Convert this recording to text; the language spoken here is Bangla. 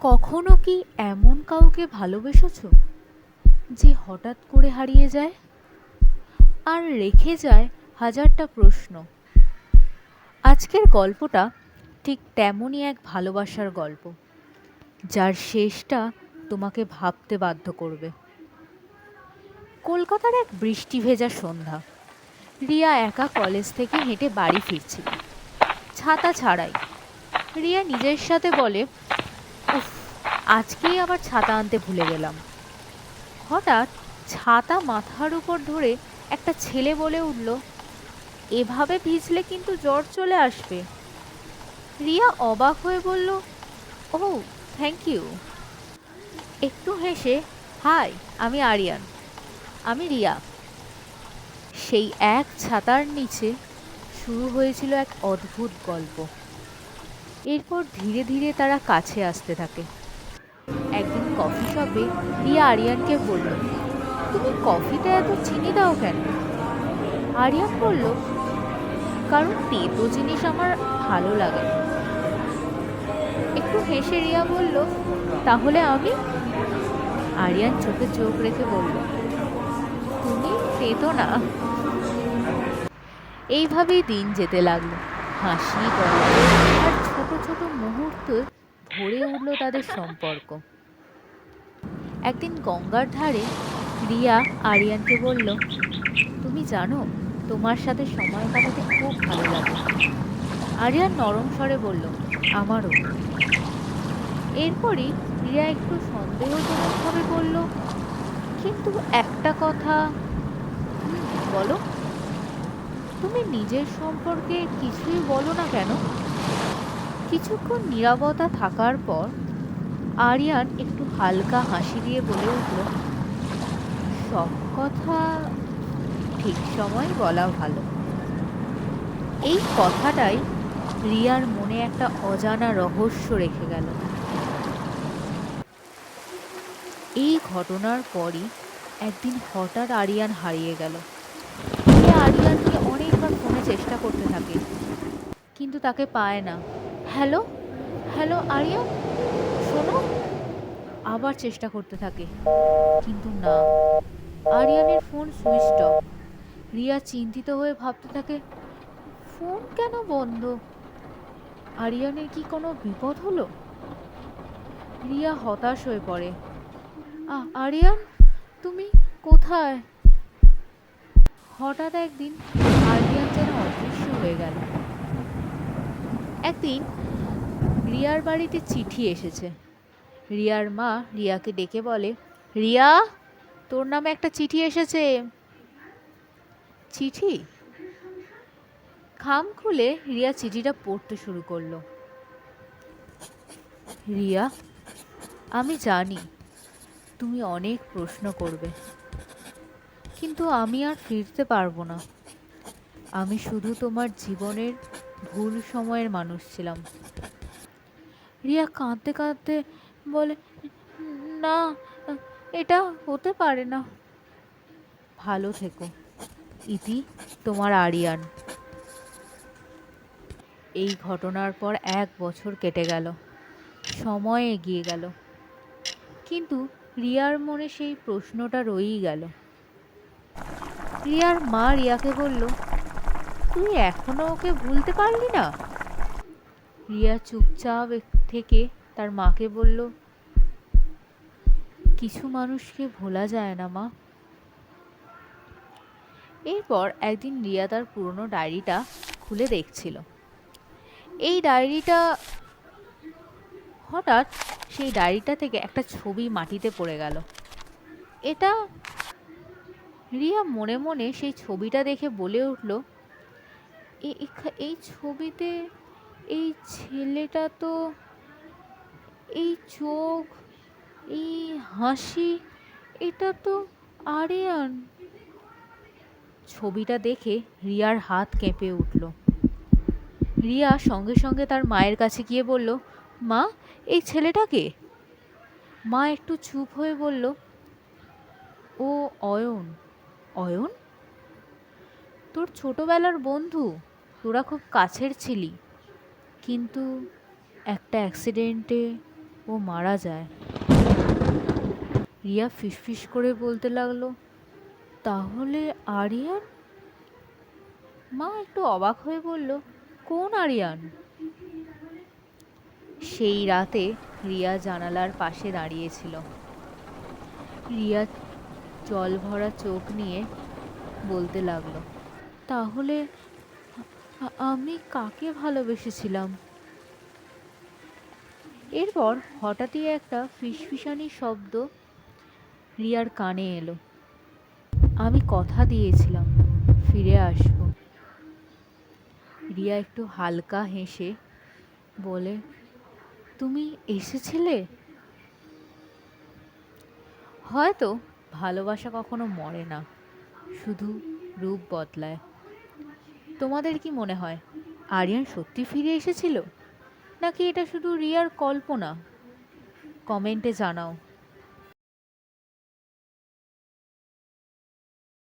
কখনো কি এমন কাউকে ভালোবেসেছো যে হঠাৎ করে হারিয়ে যায় আর রেখে যায় হাজারটা প্রশ্ন? আজকের গল্পটা ঠিক তেমনই এক ভালোবাসার গল্প, যার শেষটা তোমাকে ভাবতে বাধ্য করবে। কলকাতার এক বৃষ্টি ভেজা সন্ধ্যা। রিয়া একা কলেজ থেকে হেঁটে বাড়ি ফিরছিল, ছাতা ছাড়াই। রিয়া নিজের সাথে বলে, উফ, আজকেই আবার ছাতা আনতে ভুলে গেলাম। হঠাৎ ছাতা মাথার উপর ধরে একটা ছেলে বলে উঠল, এভাবে ভিজলে কিন্তু জ্বর চলে আসবে। রিয়া অবাক হয়ে বলল, ও, থ্যাংক ইউ। একটু হেসে, হাই, আমি আরিয়ান। আমি রিয়া। সেই এক ছাতার নিচে শুরু হয়েছিল এক অদ্ভুত গল্প। এরপর ধীরে ধীরে তারা কাছে আসতে থাকে। একদিন কফি শপে রিয়া আরিয়ানকে বলল, তুমি কফিতে এত চিনি দাও কেন? আরিয়ান বলল, কারণ তেতো জিনিস আমার ভালো লাগে না। একটু হেসে রিয়া বলল, তাহলে আমি? আরিয়ান চোখে চোখ রেখে বলল, তুমি তেতো না। এইভাবেই দিন যেতে লাগলো। হাসি, গল্প আর ছোট ছোট মুহূর্তে ভরে উঠল তাদের সম্পর্ক। একদিন গঙ্গার ধারে রিয়া আরিয়ানকে বলল, তুমি জানো, তোমার সাথে সময় কাটাতে খুব ভালো লাগে। আরিয়ান নরম স্বরে বলল, আমারও। এরপরই রিয়া একটু সন্দেহজনকভাবে বলল, কিন্তু একটা কথা। বলো। তুমি নিজের সম্পর্কে কিছুই বলো না কেন? কিছুক্ষণ নীরবতা থাকার পর আরিয়ান একটু হালকা হাসি দিয়ে বলে উঠল, সব কথা ঠিক সময় বলা ভালো। এই কথাটাই রিয়ার মনে একটা অজানা রহস্য রেখে গেল। এই ঘটনার পরই একদিন হঠাৎ আরিয়ান হারিয়ে গেল। রিয়া আরিয়ানকে অনেকবার ফোনে চেষ্টা করতে থাকে, কিন্তু তাকে পায় না। হ্যালো, হ্যালো আরিয়ান, শোনো। আবার চেষ্টা করতে থাকে, কিন্তু না, আরিয়ানের ফোন সুইচড অফ। রিয়া চিন্তিত হয়ে ভাবতে থাকে, ফোন কেন বন্ধ? আরিয়ানের কি কোনো বিপদ হলো? রিয়া হতাশ হয়ে পড়ে। আরিয়ান, তুমি কোথায়? হঠাৎ একদিন আরিয়ান যেন অদৃশ্য হয়ে গেল। একদিন রিয়ার বাড়িতে চিঠি এসেছে। রিয়ার মা রিয়াকে ডেকে বলে, রিয়া, তোর নামে একটা চিঠি এসেছে। চিঠি? খাম খুলে রিয়া চিঠিটা পড়তে শুরু করলো। রিয়া, আমি জানি তুমি অনেক প্রশ্ন করবে, কিন্তু আমি আর ফিরতে পারবো না। আমি শুধু তোমার জীবনের ভুল সময়ের মানুষ ছিলাম। রিয়া কাঁদতে কাঁদতে বলে, না, এটা হতে পারে না। ভালো থেকো। ইতি, তোমার আরিয়ান। এই ঘটনার পর 1 বছর কেটে গেল। সময় এগিয়ে গেল, কিন্তু রিয়ার মনে সেই প্রশ্নটা রয়েই গেল। রিয়ার মা রিয়াকে বলল, তুই এখনো ওকে ভুলতে পারলি না? রিয়া চুপচাপ থেকে তার মাকে বলল, কিছু মানুষকে ভোলা যায় না মা। এরপর একদিন রিয়া তার পুরনো ডায়েরিটা খুলে দেখছিল। এই ডায়েরিটা হঠাৎ সেই ডায়েরিটা থেকে একটা ছবি মাটিতে পড়ে গেল। এটা, রিয়া মনে মনে সেই ছবিটা দেখে বলে উঠল, এই ছবিতে এই ছেলেটা তো, এই চোখ, এই হাসি, এটা তো আরিয়ান। ছবিটা দেখে রিয়ার হাত কেঁপে উঠল। রিয়া সঙ্গে সঙ্গে তার মায়ের কাছে গিয়ে বলল, মা, এই ছেলেটাকে? মা একটু চুপ হয়ে বলল, ও অয়ন। অয়ন? তোর ছোটবেলার বন্ধু, তোরা খুব কাছের ছিলি, কিন্তু একটা অ্যাক্সিডেন্টে ও ও মারা যায়। রিয়া ফিসফিস করে বলতে লাগলো, তাহলে আরিয়ান? মা একটু অবাক হয়ে বলল, কোন আরিয়ান? সেই রাতে রিয়া জানালার পাশে দাঁড়িয়েছিল। রিয়া জল ভরা চোখ নিয়ে বলতে লাগলো, তাহলে আমি কাকে ভালোবেসেছিলাম? এরপর হঠাৎই একটা ফিসফিসানি শব্দ রিয়ার কানে এলো। আমি কথা দিয়েছিলাম ফিরে আসবো। রিয়া একটু হালকা হেসে বলে, তুমি এসেছিলে? হয়তো ভালোবাসা কখনো মরে না, শুধু রূপ বদলায়। তোমাদের কি মনে হয় আরিয়ান সত্যি ফিরে এসেছিল, নাকি এটা শুধু রিয়ার কল্পনা? কমেন্টে জানাও।